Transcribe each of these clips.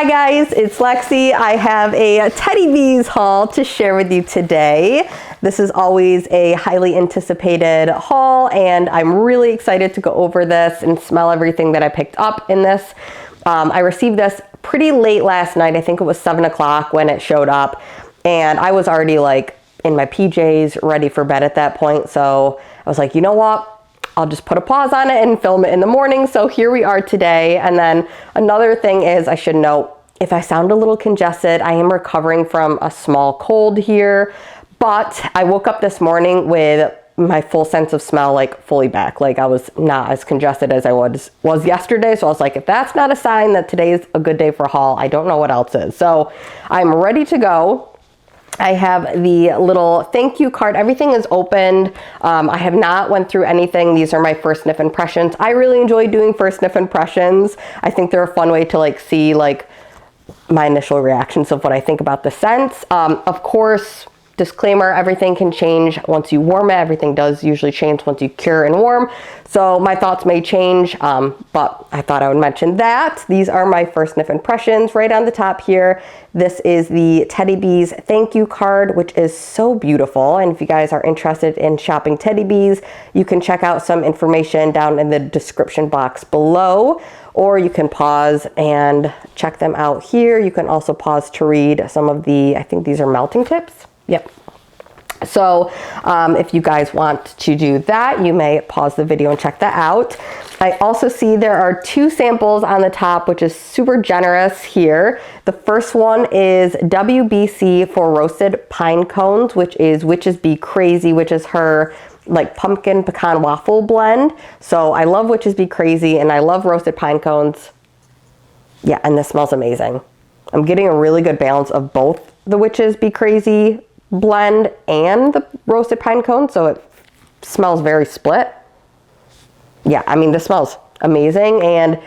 Hi guys, it's Lexi. I have a Teddy Bees haul to share with you today. This is always a highly anticipated haul and I'm really excited to go over this and smell everything that I picked up in this. I received this pretty late last night. I think it was 7 o'clock when it showed up and I was already like in my PJs ready for bed at that point. So I was like, you know what? I'll just put a pause on it and film it in the morning. So here we are today. And then another thing is I should note, if I sound a little congested, I am recovering from a small cold here, but I woke up this morning with my full sense of smell like fully back. Like I was not as congested as I was yesterday. So I was like, if that's not a sign that today is a good day for a haul, I don't know what else is. So I'm ready to go. I have the little thank you card. Everything is opened. I have not went through anything. These are my first sniff impressions. I really enjoy doing first sniff impressions. I think they're a fun way to like see like my initial reactions of what I think about the scents. Of course, disclaimer, everything can change once you warm it. Everything does usually change once you cure and warm. So my thoughts may change, but I thought I would mention that. These are my first sniff impressions right on the top here. This is the Teddy Bees thank you card, which is so beautiful. And if you guys are interested in shopping Teddy Bees, you can check out some information down in the description box below, or you can pause and check them out here. You can also pause to read some of the, I think these are melting tips. Yep. So if you guys want to do that, you may pause the video and check that out. I also see there are 2 samples on the top, which is super generous here. The first one is WBC for roasted pine cones, which is Witches Be Crazy, which is her like pumpkin pecan waffle blend. So I love Witches Be Crazy and I love roasted pine cones. Yeah, and this smells amazing. I'm getting a really good balance of both the Witches Be Crazy blend and the roasted pine cone, so it smells very split. Yeah, I mean, this smells amazing, and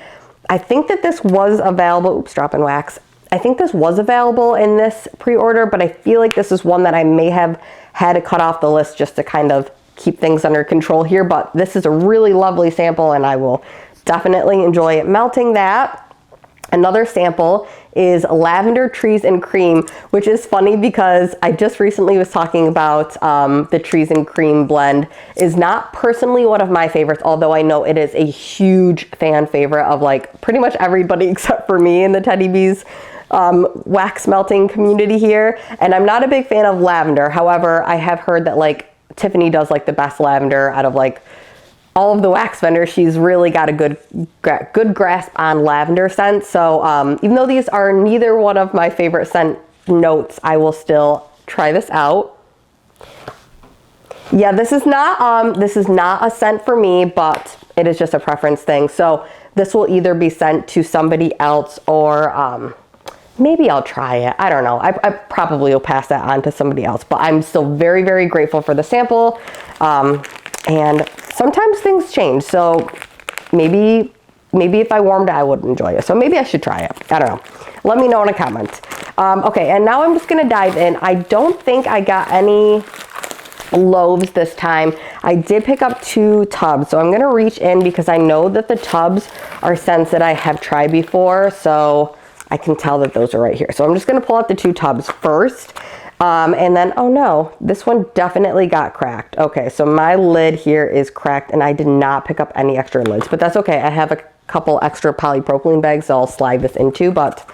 I think that this was available. Oops, dropping wax. I think this was available in this pre-order, but I feel like this is one that I may have had to cut off the list just to kind of keep things under control here, but this is a really lovely sample and I will definitely enjoy it melting that. Another sample is Lavender Trees and Cream, which is funny because I just recently was talking about the Trees and Cream blend. Is not personally one of my favorites, although I know it is a huge fan favorite of like pretty much everybody except for me in the Teddy Bees wax melting community here. And I'm not a big fan of lavender. However, I have heard that like Tiffany does like the best lavender out of like all of the wax vendors. She's really got a good grasp on lavender scents. So even though these are neither one of my favorite scent notes, I will still try this out. Yeah, this is not a scent for me, but it is just a preference thing. So this will either be sent to somebody else or maybe I'll try it. I don't know. I probably will pass that on to somebody else, but I'm still very, very grateful for the sample. And sometimes things change. So maybe if I warmed it, I would enjoy it. So maybe I should try it. I don't know. Let me know in a comment. Okay, and now I'm just gonna dive in. I don't think I got any loaves this time. I did pick up 2 tubs. So I'm gonna reach in because I know that the tubs are scents that I have tried before. So I can tell that those are right here. So I'm just gonna pull out the 2 tubs first. And then, oh no, this one definitely got cracked. Okay, so my lid here is cracked and I did not pick up any extra lids, but that's okay. I have a couple extra polypropylene bags that I'll slide this into, but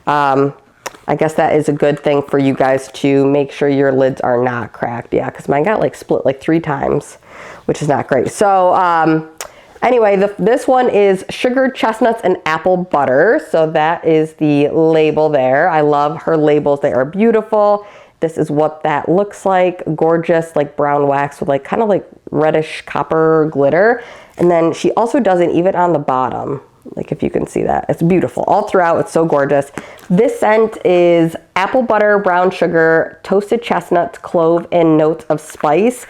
I guess that is a good thing for you guys to make sure your lids are not cracked. Yeah, because mine got like split like 3 times, which is not great. So anyway, this one is sugared chestnuts and apple butter. So that is the label there. I love her labels. They are beautiful. This is what that looks like. Gorgeous, like brown wax with like kind of like reddish copper glitter. And then she also does it even on the bottom. Like if you can see that, it's beautiful all throughout. It's so gorgeous. This scent is apple butter, brown sugar, toasted chestnuts, clove, and notes of spice.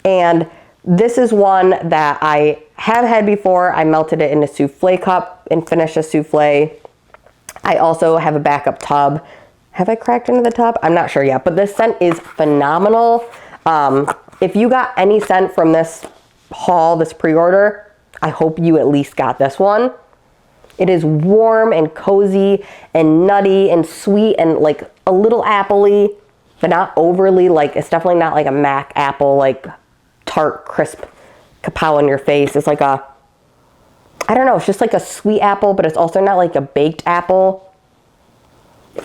And this is one that I have had before. I melted it in a souffle cup and finished a souffle. I also have a backup tub. Have I cracked into the tub? I'm not sure yet, but this scent is phenomenal. If you got any scent from this haul, this pre-order, I hope you at least got this one. It is warm and cozy and nutty and sweet and like a little apple-y, but not overly. Like, it's definitely not like a Mac apple, like tart, crisp kapow in your face. It's like a, I don't know, it's just like a sweet apple, but it's also not like a baked apple.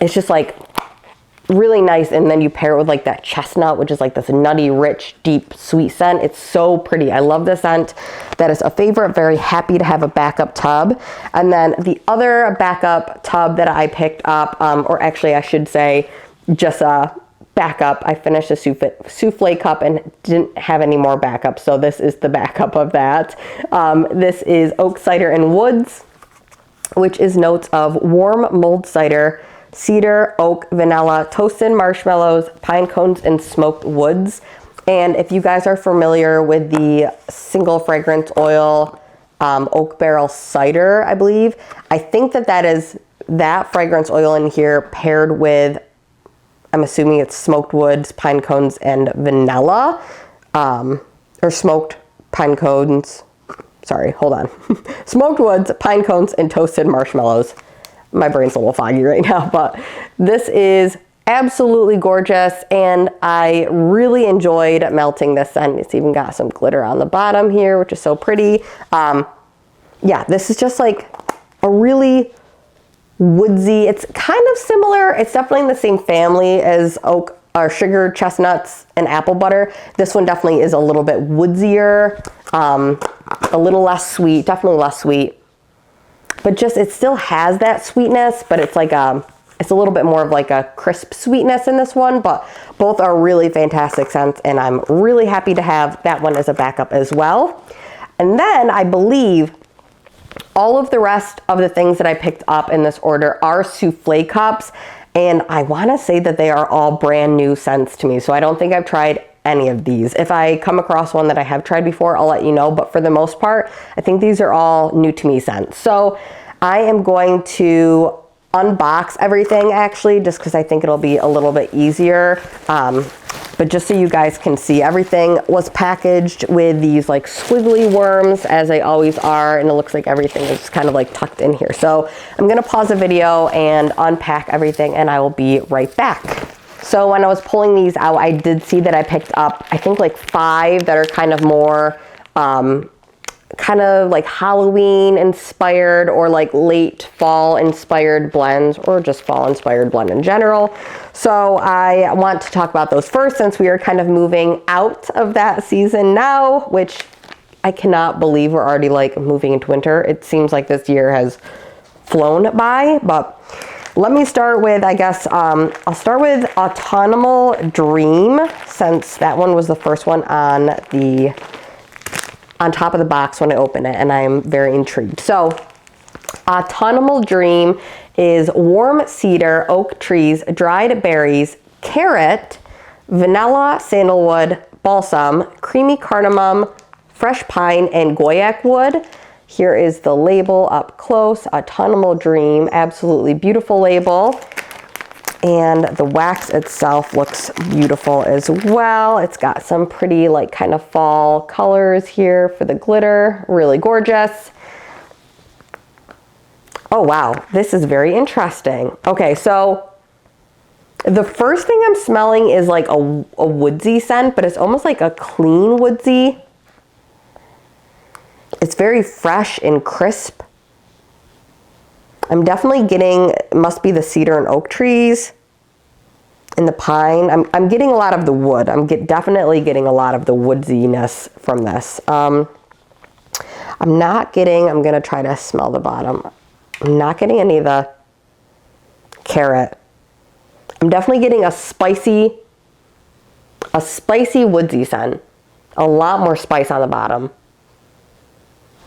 It's just like really nice. And then you pair it with like that chestnut, which is like this nutty, rich, deep, sweet scent. It's so pretty. I love the scent. That is a favorite. Very happy to have a backup tub. And then the other backup tub that I picked up, or actually I should say just a backup. I finished a souffle cup and didn't have any more backup. So this is the backup of that. This is oak cider and woods, which is notes of warm mulled cider, cedar, oak, vanilla, toasted marshmallows, pine cones, and smoked woods. And if you guys are familiar with the single fragrance oil oak barrel cider, I believe, I think that is that fragrance oil in here paired with, I'm assuming it's smoked woods, pine cones, and vanilla, or smoked pine cones. Sorry, hold on. Smoked woods, pine cones, and toasted marshmallows. My brain's a little foggy right now, but this is absolutely gorgeous, and I really enjoyed melting this scent. It's even got some glitter on the bottom here, which is so pretty. Yeah, this is just like a really woodsy, it's kind of similar. It's definitely in the same family as oak or sugar, chestnuts, and apple butter. This one definitely is a little bit woodsier, a little less sweet, definitely less sweet. But just, it still has that sweetness, but it's like it's a little bit more of like a crisp sweetness in this one, but both are really fantastic scents, and I'm really happy to have that one as a backup as well. And then I believe all of the rest of the things that I picked up in this order are souffle cups, and I want to say that they are all brand new scents to me, so I don't think I've tried any of these. If I come across one that I have tried before, I'll let you know, but for the most part, I think these are all new to me scents. So I am going to unbox everything actually, just because I think it'll be a little bit easier. But just so you guys can see, everything was packaged with these like squiggly worms, as they always are, and it looks like everything is kind of like tucked in here. So I'm gonna pause the video and unpack everything, and I will be right back. So when I was pulling these out, I did see that I picked up, I think like 5 that are kind of more, kind of like Halloween inspired or like late fall inspired blends, or just fall inspired blend in general. So I want to talk about those first, since we are kind of moving out of that season now, which I cannot believe we're already like moving into winter. It seems like this year has flown by, but let me start with, I guess, I'll start with Autumnal Dream, since that one was the first one on top of the box when I opened it, and I am very intrigued. So Autumnal Dream is warm cedar, oak trees, dried berries, carrot, vanilla, sandalwood, balsam, creamy cardamom, fresh pine, and guaiac wood. Here is the label up close. Autumnal Dream, absolutely beautiful label. And the wax itself looks beautiful as well. It's got some pretty like kind of fall colors here for the glitter. Really gorgeous. Oh wow, this is very interesting. Okay, so the first thing I'm smelling is like a woodsy scent, but it's almost like a clean woodsy. It's very fresh and crisp. I'm definitely getting, it must be the cedar and oak trees and the pine. I'm getting a lot of the wood. I'm definitely getting a lot of the woodsiness from this. I'm not getting, I'm gonna try to smell the bottom. I'm not getting any of the carrot. I'm definitely getting a spicy woodsy scent. A lot more spice on the bottom.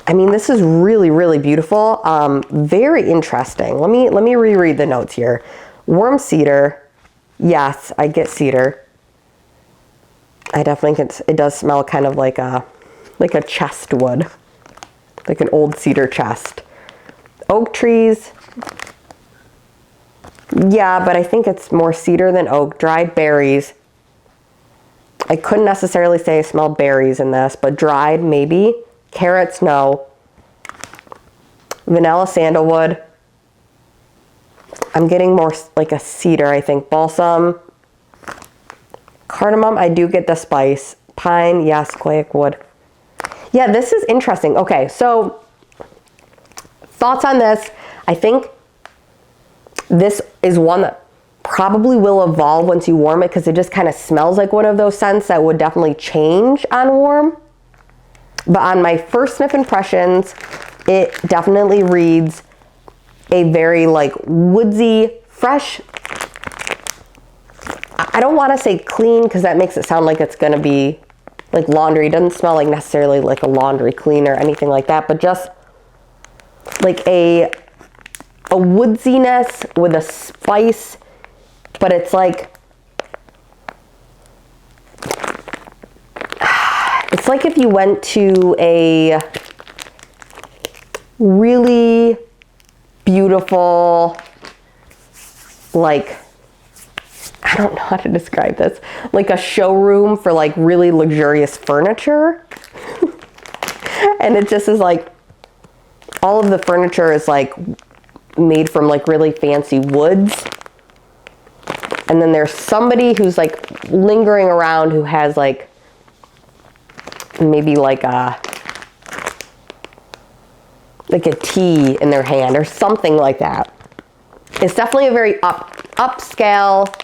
I mean, this is really, really beautiful. Very interesting. Let me reread the notes here. Warm cedar. Yes, I get cedar. I definitely can, it does smell kind of like a chest wood, like an old cedar chest. Oak trees. Yeah, but I think it's more cedar than oak. Dried berries. I couldn't necessarily say I smelled berries in this, but dried maybe. Carrots, no. vanilla sandalwood. I'm getting more like a cedar, I think. Balsam, cardamom, I do get the spice. Pine, yes, quail wood. Yeah, this is interesting. Okay, so thoughts on this. I think this is one that probably will evolve once you warm it because it just kind of smells like one of those scents that would definitely change on warm. But on my first sniff impressions, it definitely reads a very like woodsy, fresh. I don't want to say clean because that makes it sound like it's going to be like laundry. It doesn't smell like necessarily like a laundry clean or anything like that, but just like a woodsiness with a spice, but it's like, it's like if you went to a really beautiful, like, I don't know how to describe this, like a showroom for like really luxurious furniture. And it just is like, all of the furniture is like made from like really fancy woods. And then there's somebody who's like lingering around who has like maybe like a tea in their hand or something like that. It's definitely a very upscale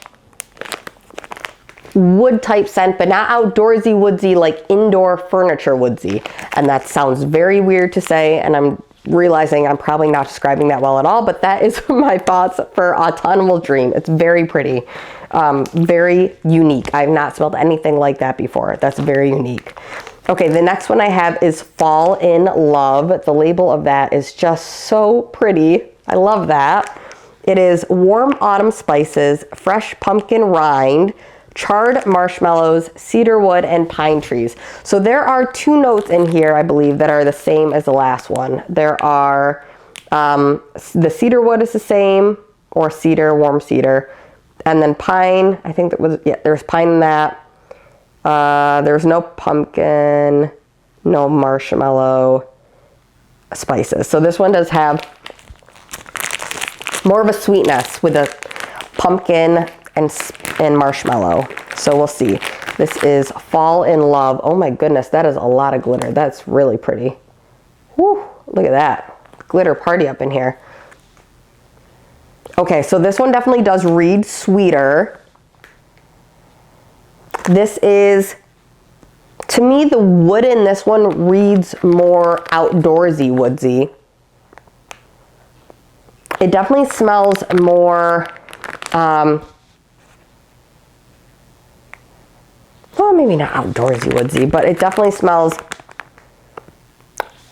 wood type scent, but not outdoorsy woodsy, like indoor furniture woodsy. And that sounds very weird to say, and I'm realizing I'm probably not describing that well at all, but that is my thoughts for Autumnal Dream. It's very pretty, very unique. I've not smelled anything like that before. That's very unique. Okay, the next one I have is Fall in Love. The label of that is just so pretty. I love that. It is warm autumn spices, fresh pumpkin rind, charred marshmallows, cedar wood, and pine trees. So there are two notes in here, I believe, that are the same as the last one. There are, the cedar wood is the same, or cedar, warm cedar. And then pine, I think that was, yeah, there's pine in that. There's no pumpkin, no marshmallow spices. So this one does have more of a sweetness with a pumpkin and marshmallow. So we'll see. This is Fall in Love. Oh my goodness, that is a lot of glitter. That's really pretty. Woo, look at that. Glitter party up in here. Okay, so this one definitely does read sweeter. This is, to me, the wood in this one reads more outdoorsy woodsy. It definitely smells more, well, maybe not outdoorsy woodsy, but it definitely smells,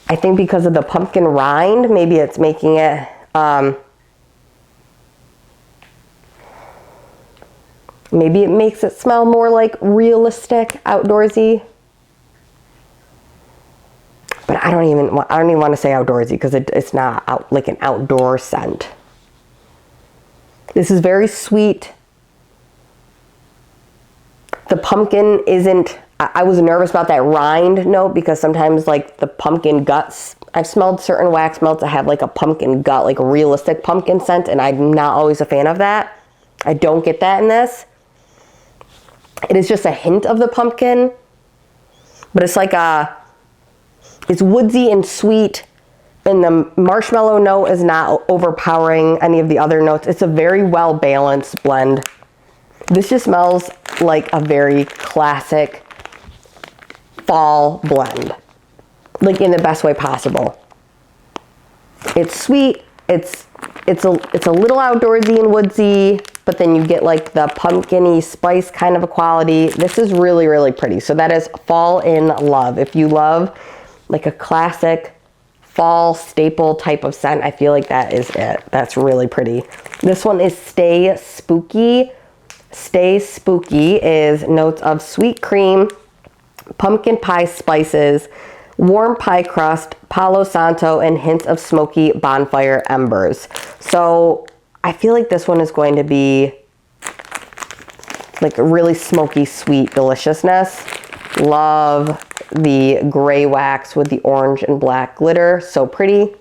I think because of the pumpkin rind, maybe it's making it, maybe it makes it smell more like realistic, outdoorsy. But I don't even want to say outdoorsy because it's not like an outdoor scent. This is very sweet. The pumpkin isn't, I was nervous about that rind note because sometimes like the pumpkin guts, I've smelled certain wax melts that have like a pumpkin gut, like a realistic pumpkin scent, and I'm not always a fan of that. I don't get that in this. It is just a hint of the pumpkin, but it's like it's woodsy and sweet, and the marshmallow note is not overpowering any of the other notes. It's a very well balanced blend. This just smells like a very classic fall blend, like in the best way possible. It's sweet, it's a little outdoorsy and woodsy, but then you get like the pumpkin-y spice kind of a quality. This is really, really pretty. So that is Fall in Love. If you love like a classic fall staple type of scent, I feel like that is it. That's really pretty. This one is Stay Spooky. Stay Spooky is notes of sweet cream, pumpkin pie spices, warm pie crust, Palo Santo, and hints of smoky bonfire embers. So I feel like this one is going to be like a really smoky, sweet deliciousness. Love the gray wax with the orange and black glitter. So pretty.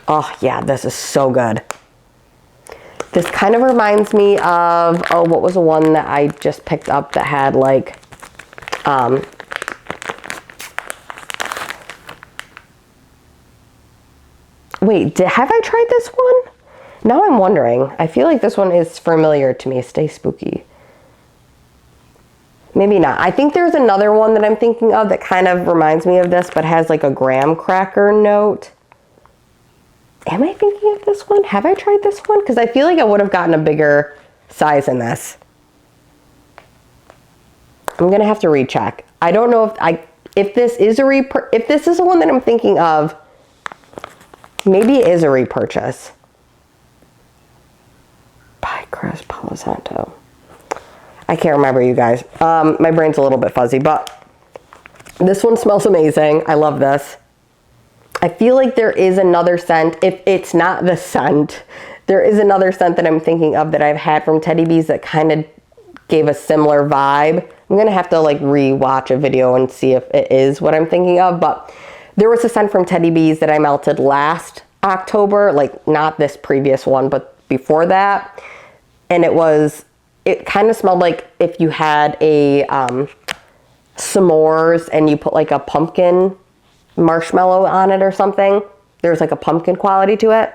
Oh yeah, this is so good. This kind of reminds me of, oh, what was the one that I just picked up that had like, wait, have I tried this one? Now I'm wondering. I feel like this one is familiar to me. Stay Spooky. Maybe not. I think there's another one that I'm thinking of that kind of reminds me of this, but has like a graham cracker note. Am I thinking of this one? Have I tried this one? Because I feel like I would have gotten a bigger size in this. I'm gonna have to recheck. I don't know if this is if this is the one that I'm thinking of. Maybe it is a repurchase. Pie crust Palo Santo. I can't remember, you guys. My brain's a little bit fuzzy, but this one smells amazing. I love this. I feel like there is another scent. If it's not the scent, there is another scent that I'm thinking of that I've had from Teddy Bees that kind of gave a similar vibe. I'm gonna have to like re-watch a video and see if it is what I'm thinking of, but there was a scent from Teddy Bees that I melted last October, like not this previous one, but before that. And it kind of smelled like if you had a s'mores and you put like a pumpkin marshmallow on it or something. There's like a pumpkin quality to it.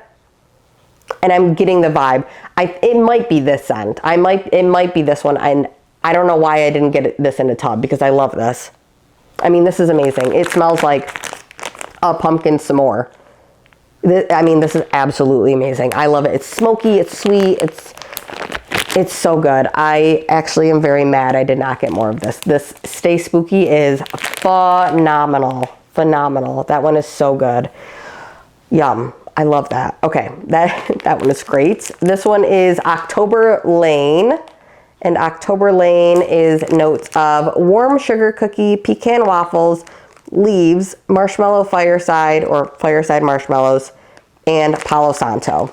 And I'm getting the vibe. It might be this scent. It might be this one. And I don't know why I didn't get this in a tub because I love this. I mean, this is amazing. It smells like a pumpkin s'more. I mean, this is absolutely amazing. I love it. It's smoky, it's sweet, it's so good. I actually am very mad I did not get more of this. This Stay Spooky is phenomenal. Phenomenal. That one is so good. Yum. I love that. Okay, that one is great. This one is October Lane. And October Lane is notes of warm sugar cookie, pecan waffles, leaves, marshmallow fireside or fireside marshmallows, and Palo Santo.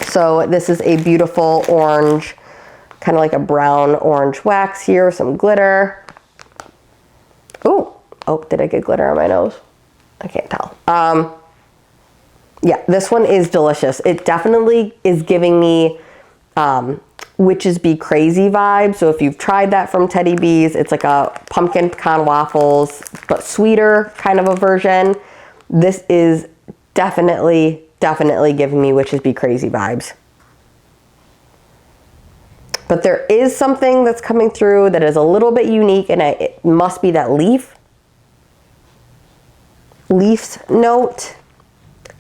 So this is a beautiful orange, kind of like a brown orange wax here, some glitter. Ooh, oh, did I get glitter on my nose? I can't tell. Yeah, this one is delicious. It definitely is giving me Witches Be Crazy vibe. So if you've tried that from Teddy Bees, it's like a pumpkin pecan waffles, but sweeter kind of a version. This is definitely giving me Witches Be Crazy vibes. But there is something that's coming through that is a little bit unique, and it must be that leaf's note.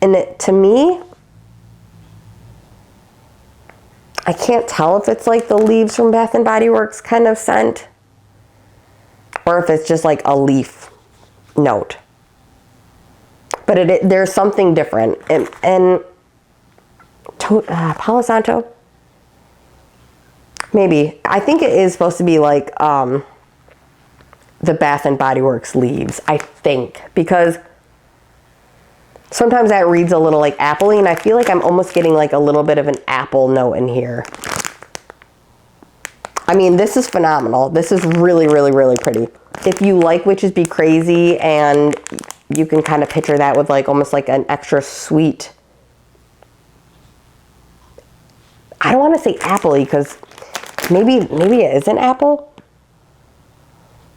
And it, to me, I can't tell if it's like the leaves from Bath and Body Works kind of scent, or if it's just like a leaf note. But there's something different. And Palo Santo, maybe. I think it is supposed to be like the Bath and Body Works leaves, I think, because sometimes that reads a little like apple-y, and I feel like I'm almost getting like a little bit of an apple note in here. I mean, this is phenomenal. This is really, really, really pretty. If you like Witches Be Crazy, and you can kind of picture that with like almost like an extra sweet, I don't want to say apple-y because maybe it isn't apple,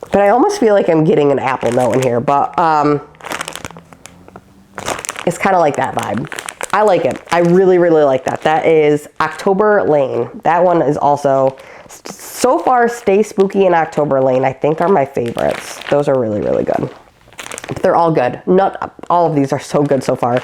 but I almost feel like I'm getting an apple note in here, but it's kind of like that vibe. I like it. I really, really like that. That is October Lane. That one is also, so far, Stay Spooky and October Lane, I think, are my favorites. Those are really, really good. But they're all good. Not all of these are so good so far.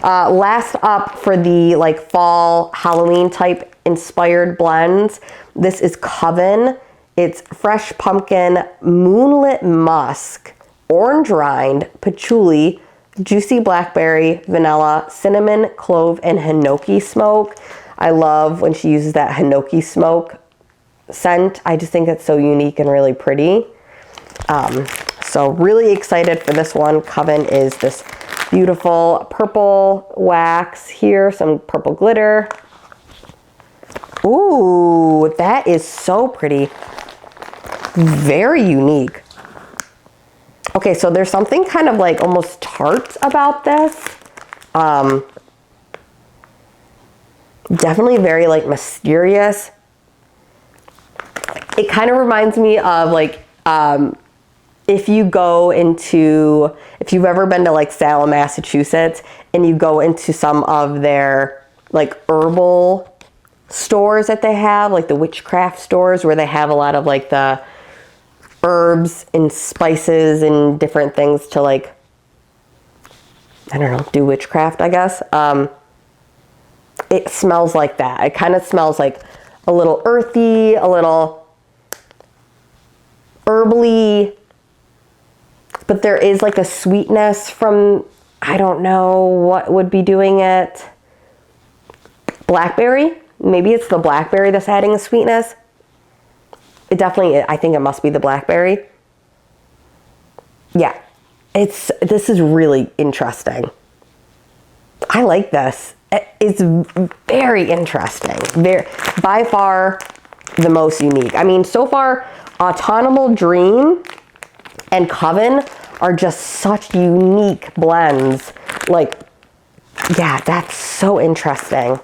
Last up for the like fall Halloween type inspired blends, this is Coven. It's fresh pumpkin, moonlit musk, orange rind, patchouli, juicy blackberry, vanilla, cinnamon, clove, and hinoki smoke. I love when she uses that hinoki smoke scent. I just think it's so unique and really pretty. So really excited for this one. Coven is this beautiful purple wax here, some purple glitter. Ooh, that is so pretty. Very unique. Okay, so there's something kind of like almost tart about this. Definitely very like mysterious. It kind of reminds me of like, if you've ever been to like Salem, Massachusetts, and you go into some of their like herbal stores that they have, like the witchcraft stores where they have a lot of like the herbs and spices and different things to like, I don't know, do witchcraft, I guess. It smells like that. It kind of smells like a little earthy, a little herbally, but there is like a sweetness from, I don't know what would be doing it. Blackberry? Maybe it's the blackberry that's adding the sweetness. It definitely, I think it must be the blackberry. Yeah, this is really interesting. I like this. It's very interesting. By far the most unique. I mean, so far, Autumnal Dream and Coven are just such unique blends. Like, yeah, that's so interesting.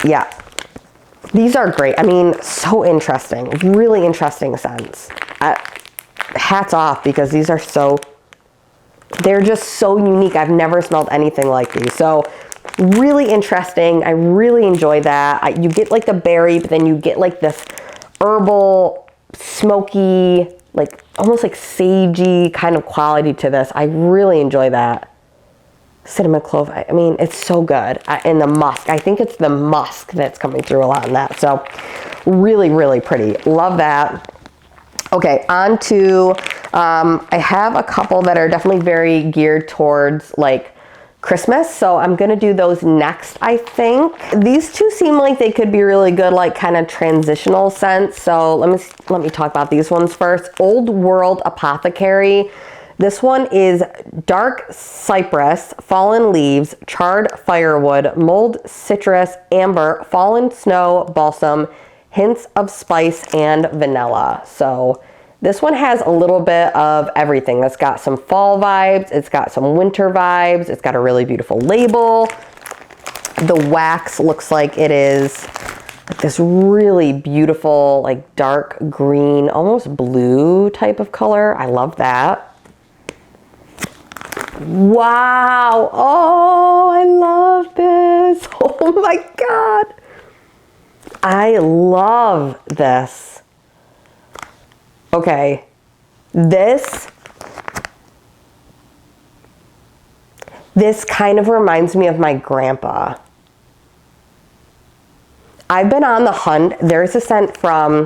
Yeah, these are great. I mean, so interesting. Really interesting scents. Hats off, because these are they're just so unique. I've never smelled anything like these. So really interesting. I really enjoy that. You get like the berry, but then you get like this herbal, smoky, like almost like sagey kind of quality to this. I really enjoy that. Cinnamon clove. I mean, it's so good. And the musk. I think it's the musk that's coming through a lot in that. So really, really pretty. Love that. Okay, on to, I have a couple that are definitely very geared towards like Christmas. So I'm gonna do those next, I think. These two seem like they could be really good, like kind of transitional scents. So let me talk about these ones first. Old World Apothecary. This one is dark cypress, fallen leaves, charred firewood, mulled citrus, amber, fallen snow, balsam, hints of spice, and vanilla. So this one has a little bit of everything. It's got some fall vibes. It's got some winter vibes. It's got a really beautiful label. The wax looks like it is like this really beautiful, like dark green, almost blue type of color. I love that. Wow. Oh, I love this. Oh my God. I love this. Okay. This kind of reminds me of my grandpa. I've been on the hunt. There's a scent from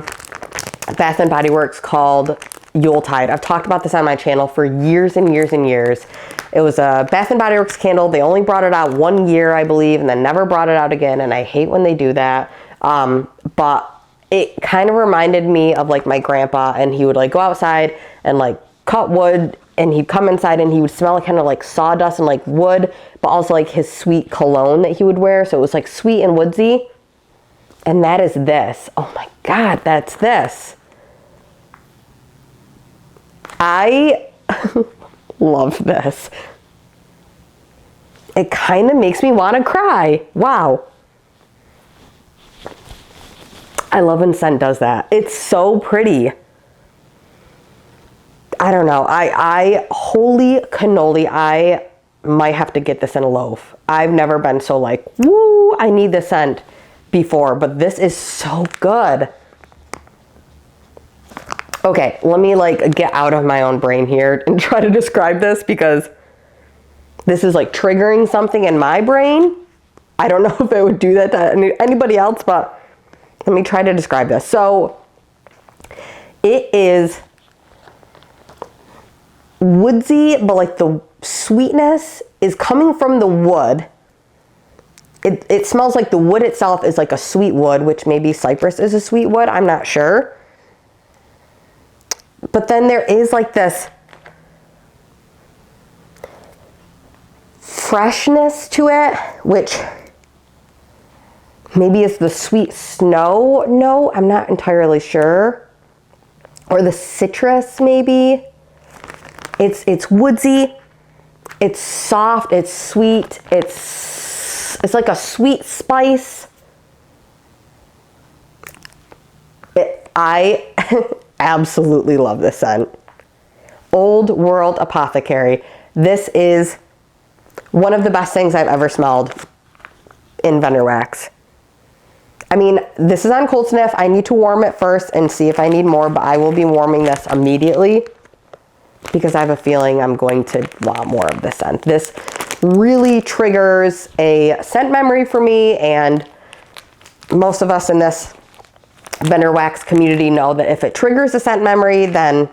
Bath & Body Works called Yuletide. I've talked about this on my channel for years and years and years. It was a Bath & Body Works candle. They only brought it out 1 year, I believe, and then never brought it out again, and I hate when they do that. But it kind of reminded me of like my grandpa, and he would like go outside and like cut wood, and he'd come inside and he would smell kind of like sawdust and like wood, but also like his sweet cologne that he would wear. So it was like sweet and woodsy. And that is this. Oh my God, that's this. I love this. It kind of makes me want to cry. Wow. I love when scent does that. It's so pretty. I don't know. Holy cannoli, I might have to get this in a loaf. I've never been so like, woo, I need this scent before, but this is so good. Okay, let me like get out of my own brain here and try to describe this, because this is like triggering something in my brain. I don't know if it would do that to anybody else, but let me try to describe this. So it is woodsy, but like the sweetness is coming from the wood. It smells like the wood itself is like a sweet wood, which maybe cypress is a sweet wood. I'm not sure. But then there is like this freshness to it, which maybe is the sweet snow. No, I'm not entirely sure. Or the citrus, maybe. It's woodsy. It's soft, it's sweet, it's like a sweet spice. I absolutely love this scent. Old World Apothecary. This is one of the best things I've ever smelled in vendor wax. I mean, this is on cold sniff. I need to warm it first and see if I need more, but I will be warming this immediately because I have a feeling I'm going to want more of this scent. This really triggers a scent memory for me, and most of us in this vendor wax community know that if it triggers a scent memory, then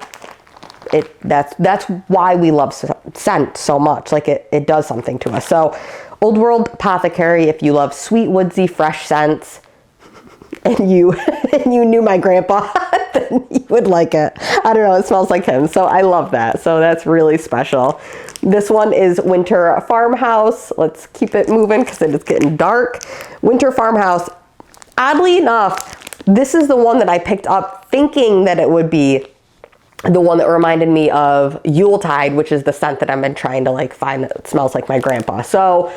that's why we love scent so much. Like it does something to us. So Old World Apothecary, if you love sweet, woodsy, fresh scents, and you knew my grandpa, then you would like it. I don't know, it smells like him. So I love that. So that's really special. This one is Winter Farmhouse. Let's keep it moving because it is getting dark. Winter Farmhouse. Oddly enough, this is the one that I picked up thinking that it would be the one that reminded me of Yuletide, which is the scent that I've been trying to like find that smells like my grandpa. So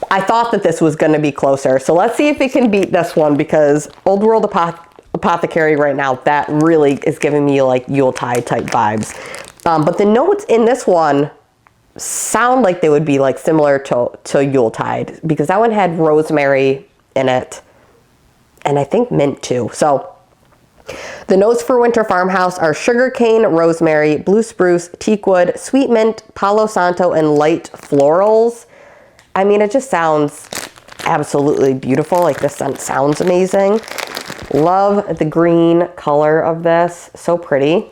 I thought that this was going to be closer. So let's see if it can beat this one, because Old World Apothecary right now, that really is giving me like Yuletide type vibes. But the notes in this one sound like they would be like similar to Yuletide, because that one had rosemary in it, and I think mint too. So the notes for Winter Farmhouse are sugarcane, rosemary, blue spruce, teakwood, sweet mint, palo santo, and light florals. I mean, it just sounds absolutely beautiful. Like, this scent sounds amazing. Love the green color of this. So pretty.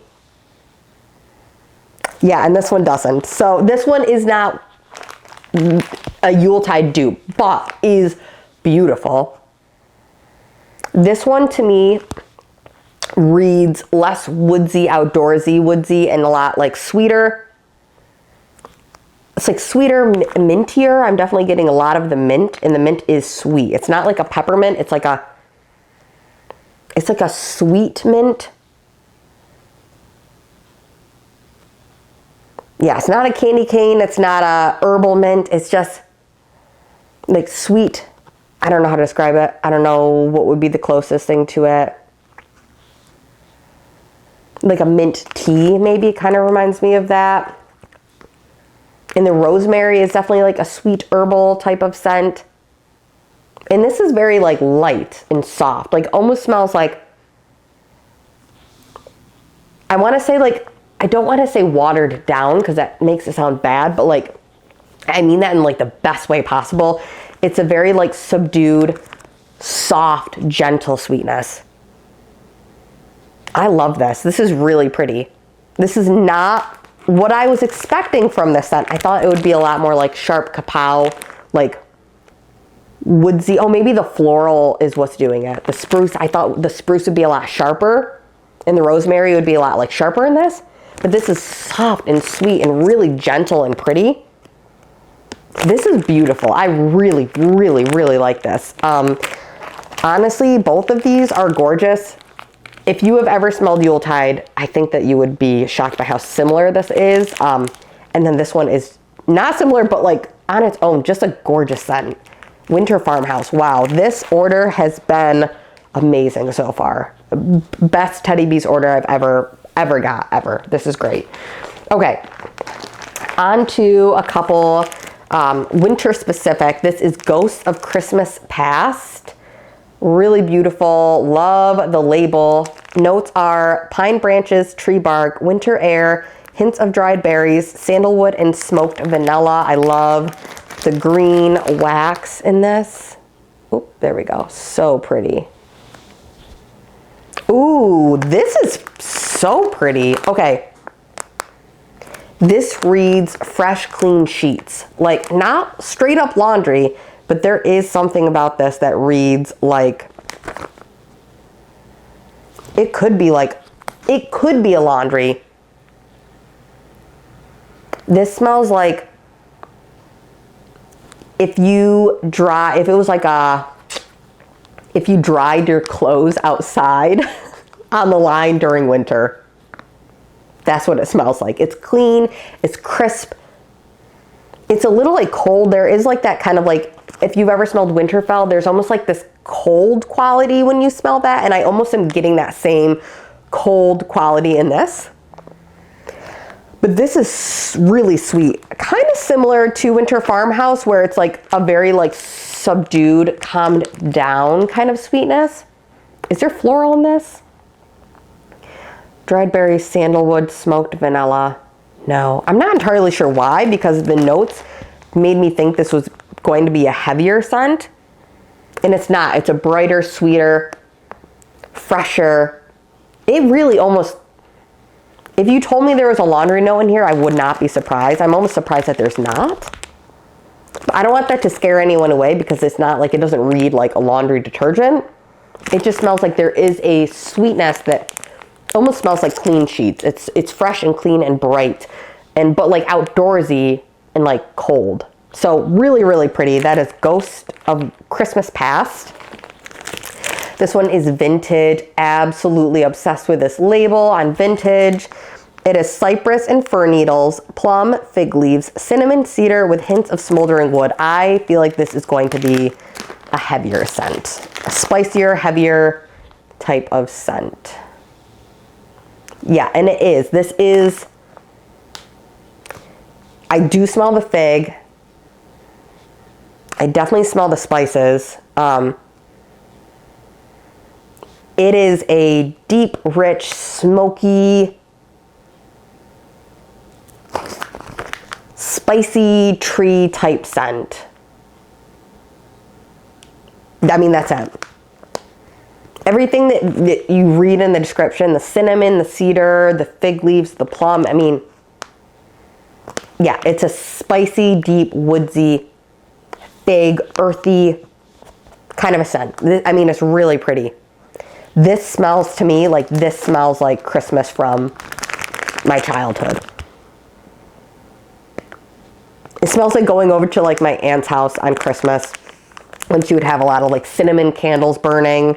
Yeah, and this one doesn't. So this one is not a Yuletide dupe, but is beautiful. This one to me reads less woodsy, outdoorsy, woodsy, and a lot like sweeter. It's like sweeter, mintier. I'm definitely getting a lot of the mint, and the mint is sweet. It's not like a peppermint. It's like a sweet mint. Yeah, it's not a candy cane. It's not a herbal mint. It's just like sweet. I don't know how to describe it. I don't know what would be the closest thing to it. Like a mint tea, maybe, kind of reminds me of that. And the rosemary is definitely like a sweet herbal type of scent. And this is very like light and soft, like almost smells like, I want to say like, I don't want to say watered down because that makes it sound bad, but like, I mean that in like the best way possible. It's a very like subdued, soft, gentle sweetness. I love this. This is really pretty. This is not what I was expecting from this scent. I thought it would be a lot more like sharp kapow, like woodsy. Oh, maybe the floral is what's doing it. The spruce, I thought the spruce would be a lot sharper, and the rosemary would be a lot like sharper in this. But this is soft and sweet and really gentle and pretty. This is beautiful. I really, really, really like this. Honestly, both of these are gorgeous. If you have ever smelled Yuletide, I think that you would be shocked by how similar this is. And then this one is not similar, but like on its own, just a gorgeous scent. Winter Farmhouse. Wow, this order has been amazing so far. Best Teddy Bees order I've ever got, ever. This is great. Okay, on to a couple winter specific. This is Ghosts of Christmas Past. Really beautiful. Love the label. Notes are pine branches, tree bark, winter air, hints of dried berries, sandalwood, and smoked vanilla. I love the green wax in this. Oh, there we go. So pretty. Ooh, this is so pretty. Okay. This reads fresh, clean sheets. Like, not straight up laundry, but there is something about this that reads like, it could be a laundry. This smells like if you dried your clothes outside on the line during winter. That's what it smells like. It's clean, it's crisp, It's a little like cold. There is like that kind of like, if you've ever smelled Winterfell, there's almost like this cold quality when you smell that. And I almost am getting that same cold quality in this. But this is really sweet. Kind of similar to Winter Farmhouse, where it's like a very like subdued, calmed down kind of sweetness. Is there floral in this? Dried berries, sandalwood, smoked vanilla. No, I'm not entirely sure why, because the notes made me think this was going to be a heavier scent. And it's not. It's a brighter, sweeter, fresher. It really almost, if you told me there was a laundry note in here, I would not be surprised. I'm almost surprised that there's not. But I don't want that to scare anyone away, because it's not like, it doesn't read like a laundry detergent. It just smells like there is a sweetness that almost smells like clean sheets. It's fresh and clean and bright, but like outdoorsy and like cold. So really, really pretty. That is Ghost of Christmas Past. This one is vintage. Absolutely obsessed with this label on vintage. It is cypress and fir needles, plum, fig leaves, cinnamon, cedar with hints of smoldering wood. I feel like this is going to be a heavier scent, a spicier, heavier type of scent. Yeah, and it is. This is, I do smell the fig. I definitely smell the spices. It is a deep, rich, smoky, spicy tree type scent. I mean, that's it. Everything that you read in the description, the cinnamon, the cedar, the fig leaves, the plum, I mean, yeah, it's a spicy, deep, woodsy, fig, earthy kind of a scent. I mean, it's really pretty. This smells to me like, this smells like Christmas from my childhood. It smells like going over to like my aunt's house on Christmas, when she would have a lot of like cinnamon candles burning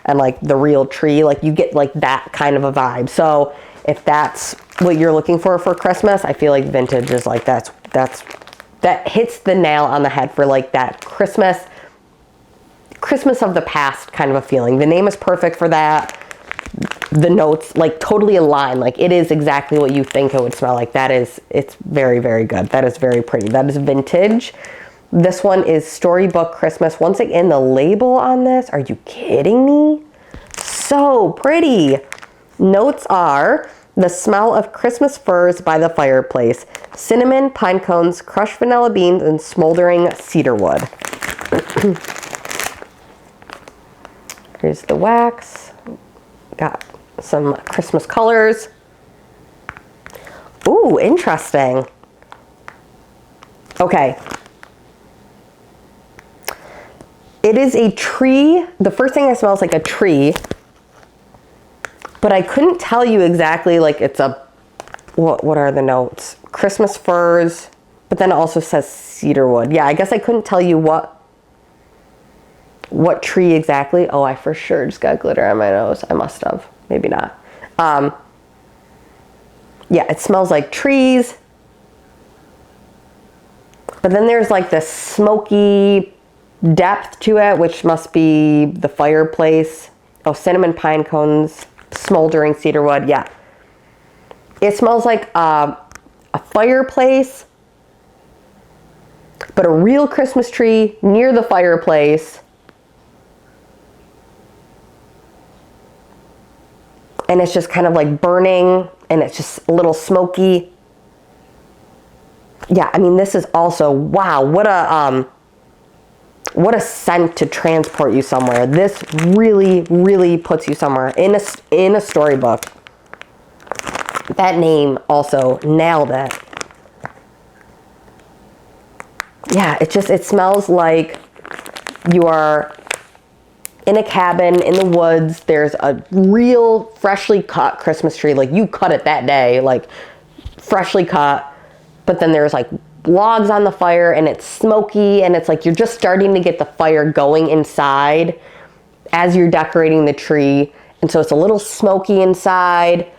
and like the real tree. Like you get like that kind of a vibe. So if that's what you're looking for Christmas, I feel like vintage is like, that hits the nail on the head for like that Christmas of the past kind of a feeling. The name is perfect for that. The notes like totally align. Like it is exactly what you think it would smell like. It's very, very good. That is very pretty. That is vintage. This one is Storybook Christmas. Once again, the label on this, are you kidding me? So pretty. Notes are the smell of Christmas firs by the fireplace, cinnamon, pine cones, crushed vanilla beans, and smoldering cedar wood. Here's the wax. Got some Christmas colors. Ooh, interesting. Okay. It is a tree. The first thing I smell is like a tree, but I couldn't tell you exactly, like it's a, what are the notes? Christmas firs, but then it also says cedar wood. Yeah, I guess I couldn't tell you what tree exactly. Oh, I for sure just got glitter on my nose. I must have, maybe not. Yeah, it smells like trees, but then there's like this smoky depth to it, which must be the fireplace. Oh, cinnamon, pine cones, smoldering cedar wood. Yeah, it smells like a fireplace, but a real Christmas tree near the fireplace, and it's just kind of like burning, and it's just a little smoky. Yeah, I mean, this is also, wow, what a scent to transport you somewhere. This really, really puts you somewhere in a storybook. That name also nailed it. Yeah, it smells like you are in a cabin in the woods. There's a real freshly cut Christmas tree. Like you cut it that day, like freshly cut, but then there's like logs on the fire and it's smoky, and it's like you're just starting to get the fire going inside as you're decorating the tree. And so it's a little smoky inside,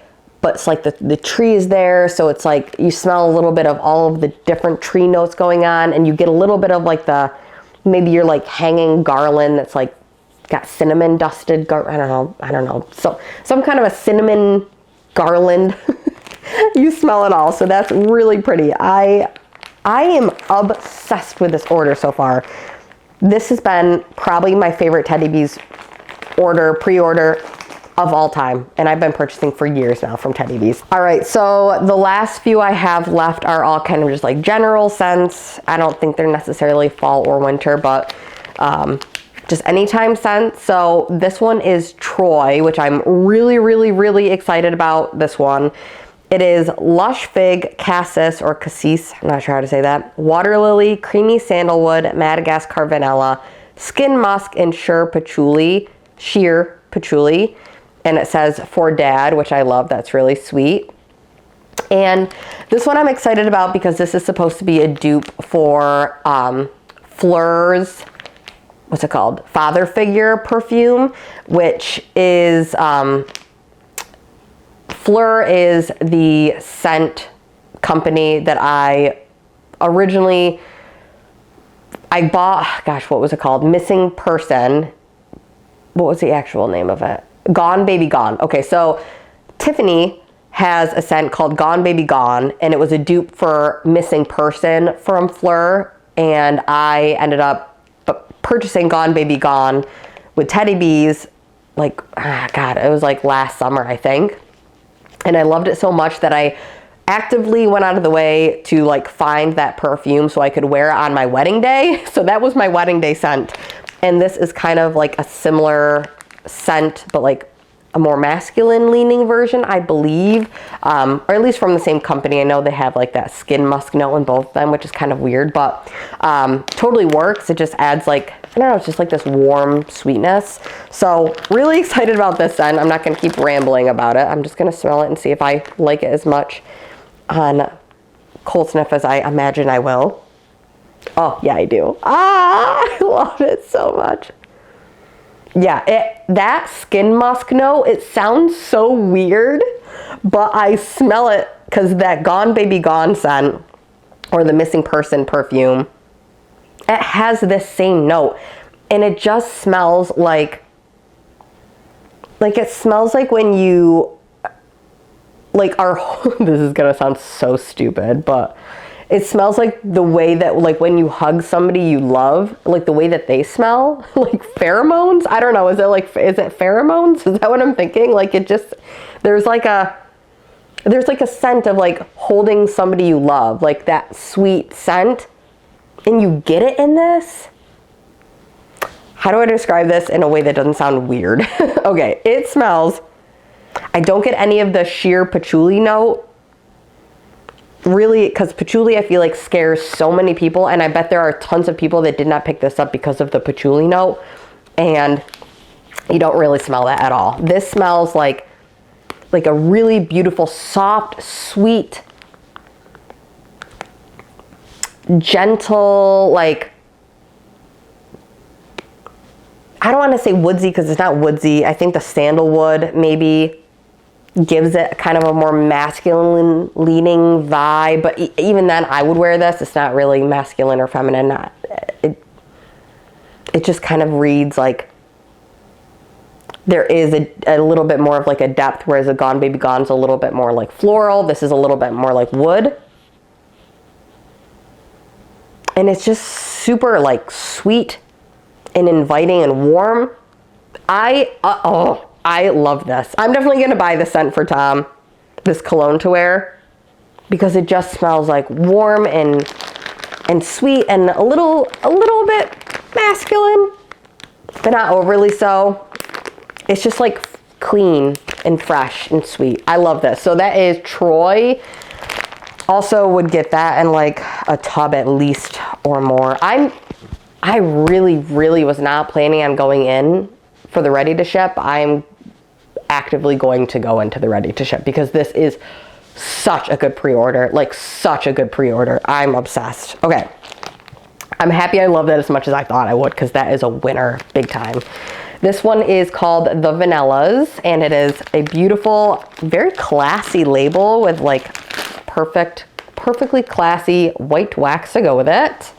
but it's like the tree is there. So it's like you smell a little bit of all of the different tree notes going on, and you get a little bit of like maybe you're like hanging garland that's like got cinnamon dusted, I don't know. So some kind of a cinnamon garland. You smell it all. So that's really pretty. I am obsessed with this order so far. This has been probably my favorite Teddy Bees pre-order of all time. And I've been purchasing for years now from Teddy Bees. All right, so the last few I have left are all kind of just like general scents. I don't think they're necessarily fall or winter, but just anytime scents. So this one is Troy, which I'm really, really, really excited about this one. It is Lush Fig, Cassis, or Cassis, I'm not sure how to say that, Water Lily, Creamy Sandalwood, Madagascar Vanilla, Skin Musk, and Sheer Patchouli. And it says for Dad, which I love. That's really sweet. And this one I'm excited about because this is supposed to be a dupe for Fleur's, what's it called? Father Figure perfume, which is, Fleur is the scent company that I bought, gosh, what was it called? Missing Person. What was the actual name of it? Gone Baby Gone. Okay, so Tiffany has a scent called Gone Baby Gone, and it was a dupe for Missing Person from Fleur, and I ended up purchasing Gone Baby Gone with Teddy Bees, like, God, it was like last summer, I think. And I loved it so much that I actively went out of the way to like find that perfume so I could wear it on my wedding day. So that was my wedding day scent. And this is kind of like a similar scent, but like a more masculine leaning version, I believe, or at least from the same company. I know they have like that skin musk note in both of them, which is kind of weird, but totally works. It just adds like, I don't know, it's just like this warm sweetness. So really excited about this scent. I'm not going to keep rambling about it. I'm just going to smell it and see if I like it as much on cold sniff as I imagine I will. Oh yeah, I do. I love it so much. Yeah, that skin musk note, it sounds so weird, but I smell it because that Gone Baby Gone scent, or the Missing Person perfume, it has this same note, and it just smells like it smells like when you, like this is gonna sound so stupid, but it smells like the way that, like when you hug somebody you love, like the way that they smell, like pheromones. I don't know. Is it pheromones? Is that what I'm thinking? Like it just, there's like a scent of like holding somebody you love, like that sweet scent, and you get it in this. How do I describe this in a way that doesn't sound weird? Okay, it smells, I don't get any of the sheer patchouli note. Really, because patchouli I feel like scares so many people, and I bet there are tons of people that did not pick this up because of the patchouli note, and you don't really smell that at all. This smells like a really beautiful, soft, sweet, gentle, like, I don't want to say woodsy because it's not woodsy. I think the sandalwood maybe gives it kind of a more masculine leaning vibe, but even then I would wear this. It's not really masculine or feminine. It just kind of reads like there is a little bit more of like a depth, whereas the Gone Baby Gone's a little bit more like floral. This is a little bit more like wood. And it's just super like sweet and inviting and warm. I love this. I'm definitely going to buy this scent for Tom, this cologne to wear, because it just smells like warm and sweet and a little bit masculine, but not overly so. It's just like clean and fresh and sweet. I love this. So that is Troy. Also would get that in like a tub at least or more. I really, really was not planning on going in for the ready to ship. I'm actively going to go into the ready to ship because this is such a good pre-order, like such a good pre-order. I'm obsessed. Okay. I'm happy I love that as much as I thought I would, because that is a winner big time. This one is called The Vanillas, and it is a beautiful, very classy label with like perfectly classy white wax to go with it.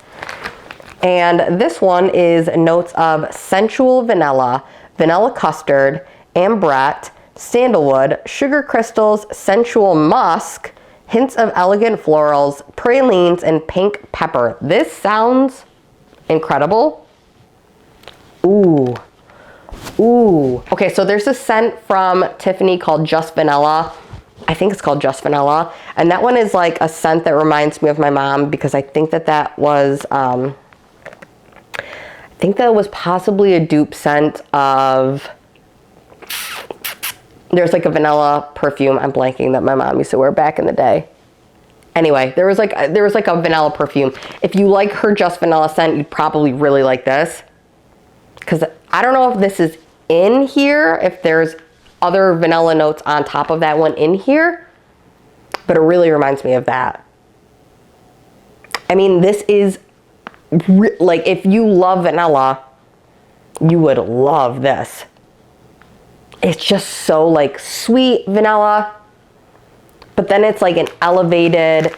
And this one is notes of sensual vanilla, vanilla custard, ambrette, sandalwood, sugar crystals, sensual musk, hints of elegant florals, pralines, and pink pepper. This sounds incredible. Ooh. Ooh. Okay, so there's a scent from Tiffany called Just Vanilla. I think it's called Just Vanilla. And that one is like a scent that reminds me of my mom, because I think that was, possibly a dupe scent of, there's like a vanilla perfume, I'm blanking, that my mom used to wear back in the day. Anyway, there was like a vanilla perfume. If you like her Just Vanilla scent, you'd probably really like this. Because I don't know if this is in here, if there's other vanilla notes on top of that one in here, but it really reminds me of that. I mean, this is, like, if you love vanilla, you would love this. It's just so, like, sweet vanilla, but then it's like an elevated,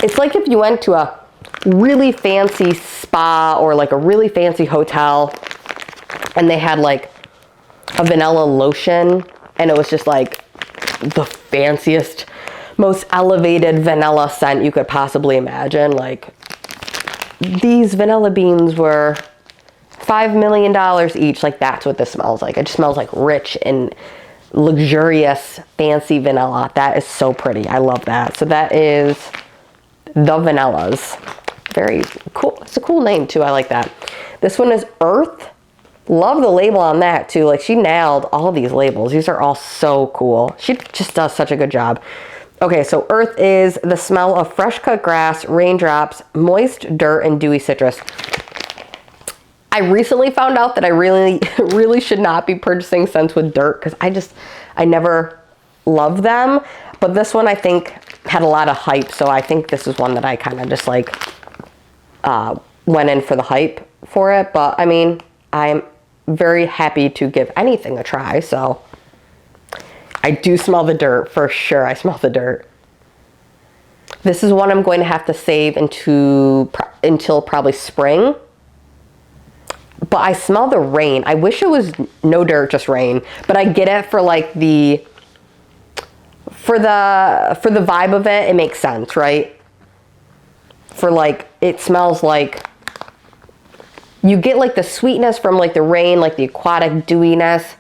it's like if you went to a really fancy spa or like a really fancy hotel and they had like a vanilla lotion and it was just like the fanciest, most elevated vanilla scent you could possibly imagine. Like, these vanilla beans were $5 million each. Like, that's what this smells like. It just smells like rich and luxurious, fancy vanilla. That is so pretty. I love that. So that is The Vanillas. Very cool. It's a cool name too. I like that. This one is Earth. Love the label on that too. Like, she nailed all these labels. These are all so cool. She just does such a good job. Okay, so Earth is the smell of fresh cut grass, raindrops, moist dirt, and dewy citrus. I recently found out that I really should not be purchasing scents with dirt, because I never loved them. But this one I think had a lot of hype, so I think this is one that I kind of just like went in for the hype for it. But I mean, I'm very happy to give anything a try, so I do smell the dirt for sure. I smell the dirt. This is one I'm going to have to save until probably spring. But I smell the rain. I wish it was no dirt, just rain. But I get it for like for the vibe of it. It makes sense, right? For like, it smells like, you get like the sweetness from like the rain, like the aquatic dewiness.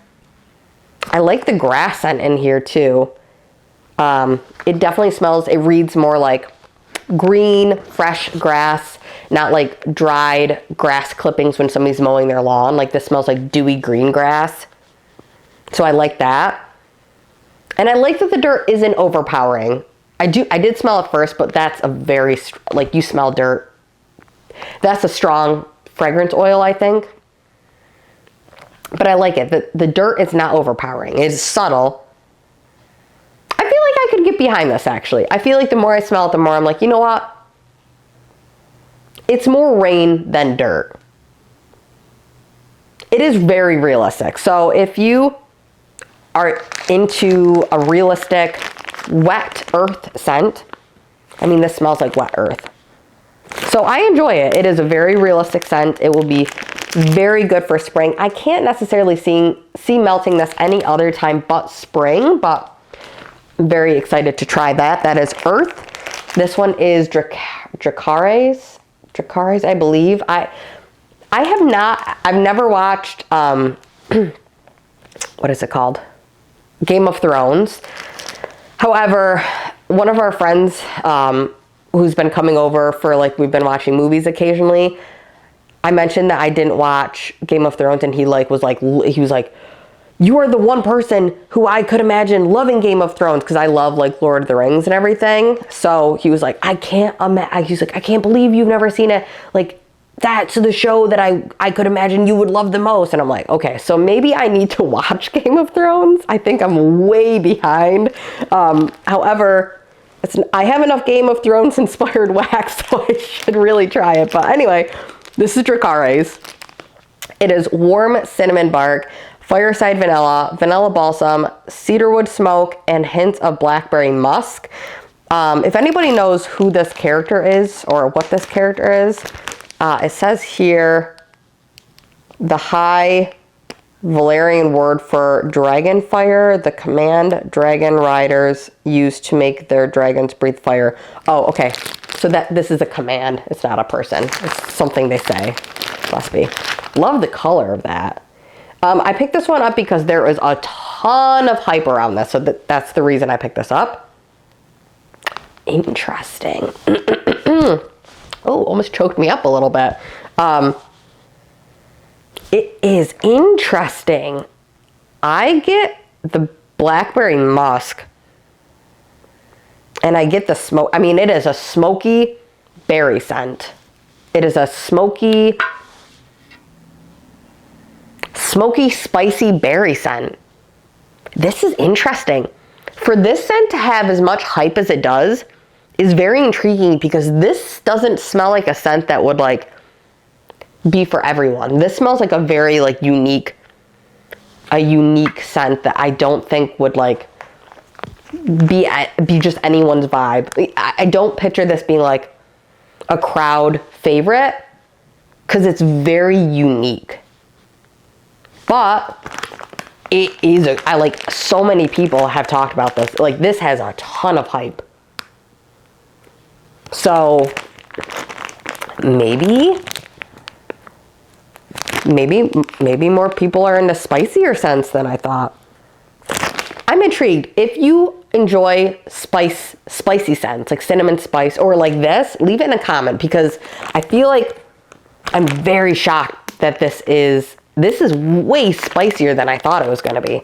I like the grass scent in here too. It definitely smells, it reads more like green, fresh grass, not like dried grass clippings when somebody's mowing their lawn. Like, this smells like dewy green grass. So I like that. And I like that the dirt isn't overpowering. I did smell it first, but that's a very, like, you smell dirt. That's a strong fragrance oil, I think. But I like it. The dirt is not overpowering. It's subtle. I feel like I could get behind this, actually. I feel like the more I smell it, the more I'm like, you know what? It's more rain than dirt. It is very realistic. So if you are into a realistic wet earth scent, I mean, this smells like wet earth. So I enjoy it. It is a very realistic scent. It will be very good for spring. I can't necessarily see melting this any other time but spring, but I'm very excited to try that. That is Earth. This one is Dracarys, I believe. I've never watched, what is it called? Game of Thrones. However, one of our friends, who's been coming over for, like, we've been watching movies occasionally, I mentioned that I didn't watch Game of Thrones, and he was like, you are the one person who I could imagine loving Game of Thrones, because I love, like, Lord of the Rings and everything. So he was like, I can't believe you've never seen it. Like, that's the show that I could imagine you would love the most. And I'm like, okay, so maybe I need to watch Game of Thrones. I think I'm way behind. However, I have enough Game of Thrones inspired wax, so I should really try it. But anyway, this is Dracarys. It is warm cinnamon bark, fireside vanilla, vanilla balsam, cedarwood smoke, and hints of blackberry musk. If anybody knows who this character is or what this character is, it says here the high Valerian word for dragon fire, the command dragon riders use to make their dragons breathe fire. Oh, okay. So this is a command. It's not a person. It's something they say. Must be. Love the color of that. I picked this one up because there is a ton of hype around this. So that's the reason I picked this up. Interesting. Oh, almost choked me up a little bit. It is interesting. I get the blackberry musk and I get the smoke. I mean, it is a smoky berry scent. It is a smoky, spicy berry scent. This is interesting. For this scent to have as much hype as it does is very intriguing because this doesn't smell like a scent that would like be for everyone. This smells like a very like unique scent that I don't think would like be just anyone's vibe. I don't picture this being like a crowd favorite because it's very unique. But it is I like so many people have talked about this. Like this has a ton of hype. So maybe more people are into spicier scents than I thought. I'm intrigued. If you enjoy spicy scents, like cinnamon spice or like this, leave it in a comment because I feel like I'm very shocked that this is way spicier than I thought it was going to be.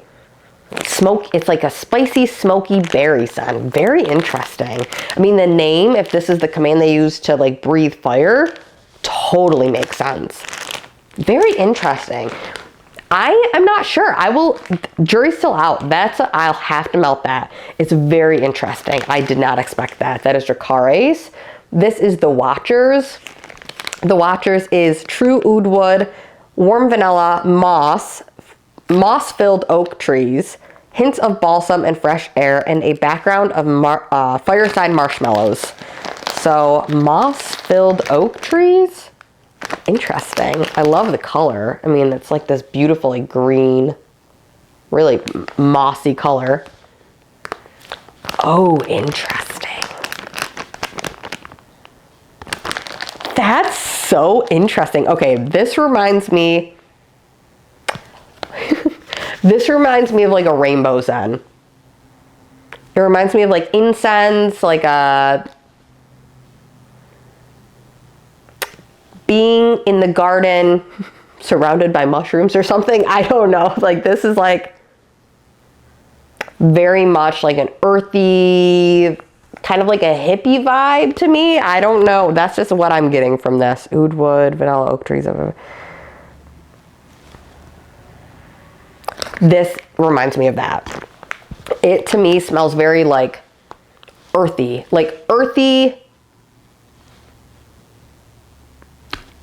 It's like a spicy, smoky berry scent. Very interesting. I mean, the name, if this is the command they use to like breathe fire, totally makes sense. Very interesting. I'm not sure. Jury's still out. I'll have to melt that. It's very interesting. I did not expect that. That is Dracarys. This is the Watchers. The Watchers is true oud wood, warm vanilla, moss-filled oak trees, hints of balsam and fresh air, and a background of fireside marshmallows. So moss-filled oak trees? Interesting. I love the color. I mean, it's like this beautiful like green, really mossy color. Oh, interesting. That's so interesting. Okay, this reminds me of like a rainbow zen. It reminds me of like incense, like a being in the garden surrounded by mushrooms or something. I don't know. Like this is like very much like an earthy, kind of like a hippie vibe to me. I don't know. That's just what I'm getting from this. Oud wood, vanilla, oak trees. This reminds me of that. It to me smells very like earthy,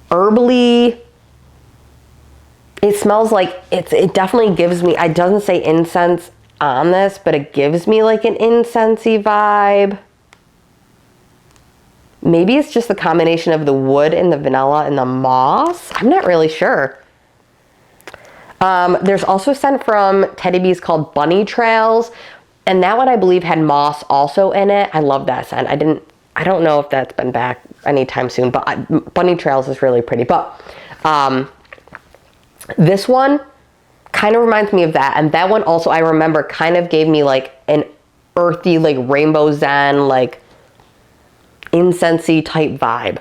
herbally. It smells like it definitely gives me, it doesn't say incense on this, but it gives me like an incensey vibe. Maybe it's just the combination of the wood and the vanilla and the moss. I'm not really sure. There's also a scent from Teddy Bees called Bunny Trails, and that one I believe had moss also in it. I love that scent. I don't know if that's been back anytime soon, but Bunny Trails is really pretty. But this one kind of reminds me of that, and that one also I remember kind of gave me like an earthy, like rainbow zen, like incensey type vibe.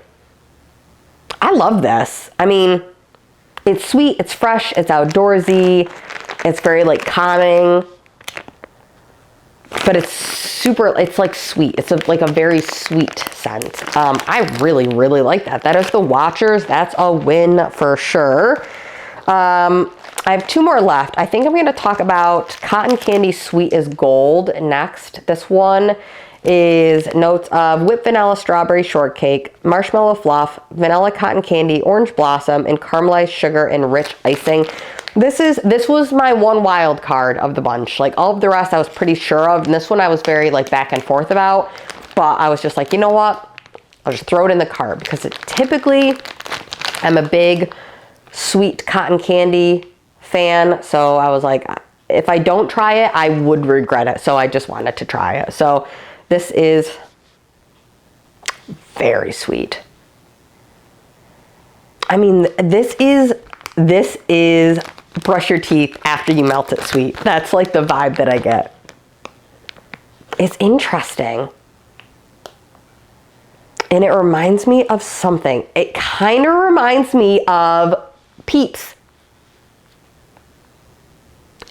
I love this. I mean, it's sweet, it's fresh, it's outdoorsy, it's very like calming, but it's like sweet. It's like a very sweet scent. I really, really like that. That is the Watchers. That's a win for sure. I have two more left. I think I'm going to talk about Cotton Candy Sweet as Gold next. This one is notes of whipped vanilla strawberry shortcake, marshmallow fluff, vanilla cotton candy, orange blossom, and caramelized sugar and rich icing. This was my one wild card of the bunch. Like all of the rest I was pretty sure of, and this one I was very like back and forth about, but I was just like, you know what? I'll just throw it in the cart because typically I'm a big sweet cotton candy fan. So I was like, if I don't try it, I would regret it. So I just wanted to try it. So this is very sweet. I mean, this is brush your teeth after you melt it sweet. That's like the vibe that I get. It's interesting. And it reminds me of something. It kind of reminds me of Peeps.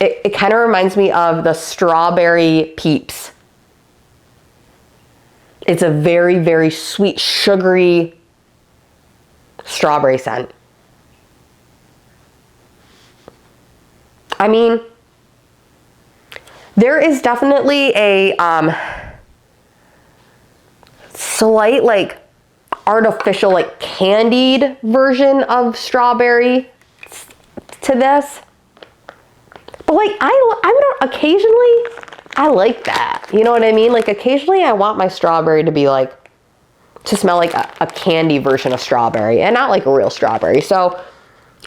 It kind of reminds me of the strawberry Peeps. It's a very, very sweet, sugary strawberry scent. I mean, there is definitely a slight like artificial like candied version of strawberry to this. But like occasionally I like that. You know what I mean? Like occasionally I want my strawberry to be like, to smell like a candy version of strawberry and not like a real strawberry. So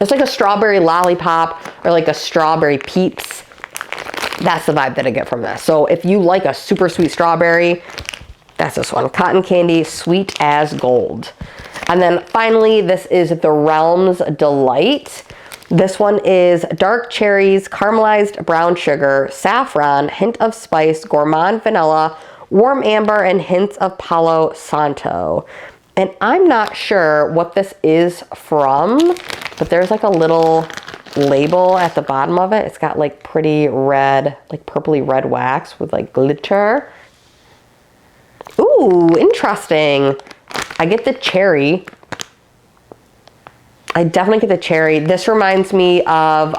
it's like a strawberry lollipop or like a strawberry Peeps. That's the vibe that I get from this. So if you like a super sweet strawberry, that's this one. Cotton candy, sweet as gold. And then finally, this is the Realms Delight. This one is dark cherries, caramelized brown sugar, saffron, hint of spice, gourmand vanilla, warm amber, and hints of Palo Santo. And I'm not sure what this is from, but there's like a little label at the bottom of it. It's got like pretty red, like purpley red wax with like glitter. Ooh, interesting. I get the cherry. I definitely get the cherry. This reminds me of,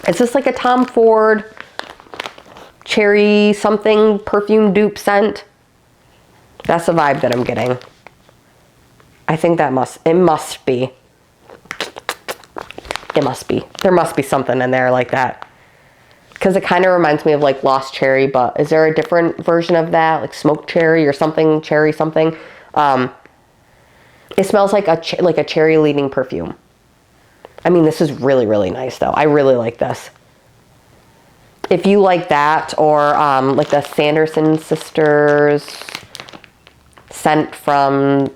is this like a Tom Ford cherry something perfume dupe scent? That's the vibe that I'm getting. I think it must be. It must be. There must be something in there like that. Because it kind of reminds me of like Lost Cherry, but is there a different version of that? Like smoked cherry or something, cherry something? It smells like a cherry leading perfume. I mean, this is really, really nice though. I really like this. If you like that, or like the Sanderson Sisters scent from,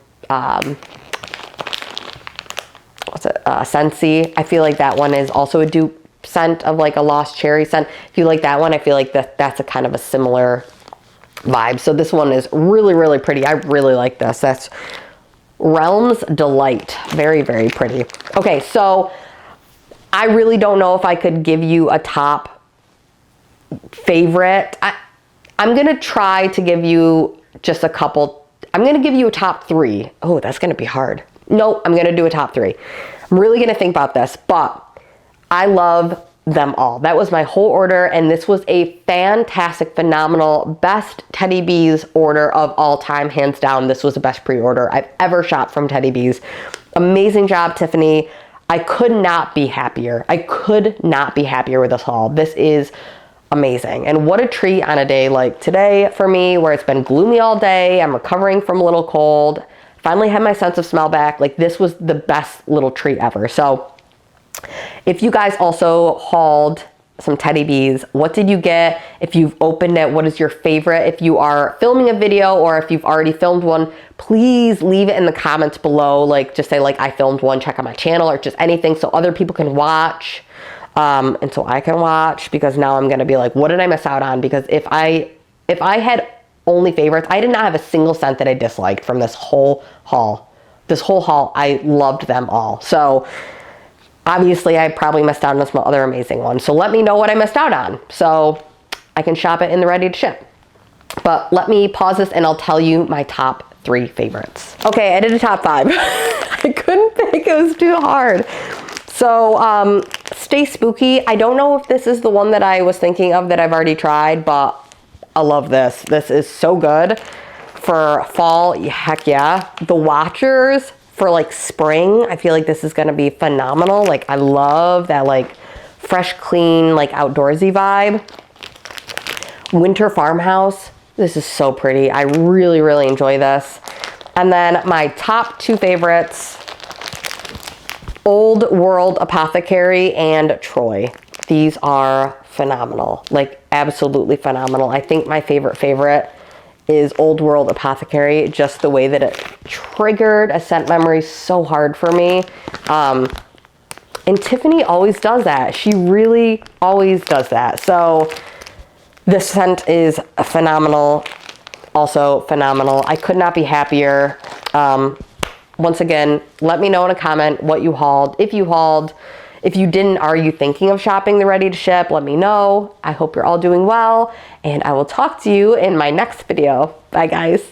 Scentsy. I feel like that one is also a dupe scent of like a Lost Cherry scent. If you like that one, I feel like that's a kind of a similar vibe. So this one is really, really pretty. I really like this. That's Realms Delight. Very, very pretty. Okay, so I really don't know if I could give you a top favorite. I'm going to try to give you just a couple. I'm going to give you a top three. Oh, that's going to be hard. No, I'm going to do a top three. I'm really going to think about this, but I love them all. That was my whole order, and this was a fantastic, phenomenal, best Teddy Bees order of all time, hands down. This was the best pre-order I've ever shopped from Teddy Bees. Amazing job, Tiffany. I could not be happier. I could not be happier with this haul. This is amazing. And what a treat on a day like today for me, where it's been gloomy all day. I'm recovering from a little cold. Finally had my sense of smell back. Like, this was the best little treat ever. So if you guys also hauled some Teddy Bees, what did you get? If you've opened it, what is your favorite? If you are filming a video, or if you've already filmed one, please leave it in the comments below. Like, just say like, I filmed one, check out my channel, or just anything, so other people can watch. And so I can watch, because now I'm gonna be like, what did I miss out on? Because if I had only favorites, I did not have a single scent that I disliked from this whole haul. This whole haul, I loved them all. So obviously I probably missed out on some other amazing ones. So let me know what I missed out on, so I can shop it in the ready to ship. But let me pause this and I'll tell you my top three favorites. Okay, I did a top five. I couldn't pick, it was too hard. So Stay Spooky. I don't know if this is the one that I was thinking of that I've already tried, but I love this. This is so good for fall. Heck yeah. The Watchers for like spring. I feel like this is going to be phenomenal. Like I love that like fresh, clean, like outdoorsy vibe. Winter Farmhouse. This is so pretty. I really, really enjoy this. And then my top two favorites, Old World Apothecary and Troy. These are phenomenal, like absolutely phenomenal. I think my favorite is Old World Apothecary, just the way that it triggered a scent memory so hard for me. And Tiffany always does that. She really always does that. So this scent is phenomenal, also phenomenal. I could not be happier. Once again, let me know in a comment what you hauled. If you hauled, if you didn't, are you thinking of shopping the ready to ship? Let me know. I hope you're all doing well, and I will talk to you in my next video. Bye guys.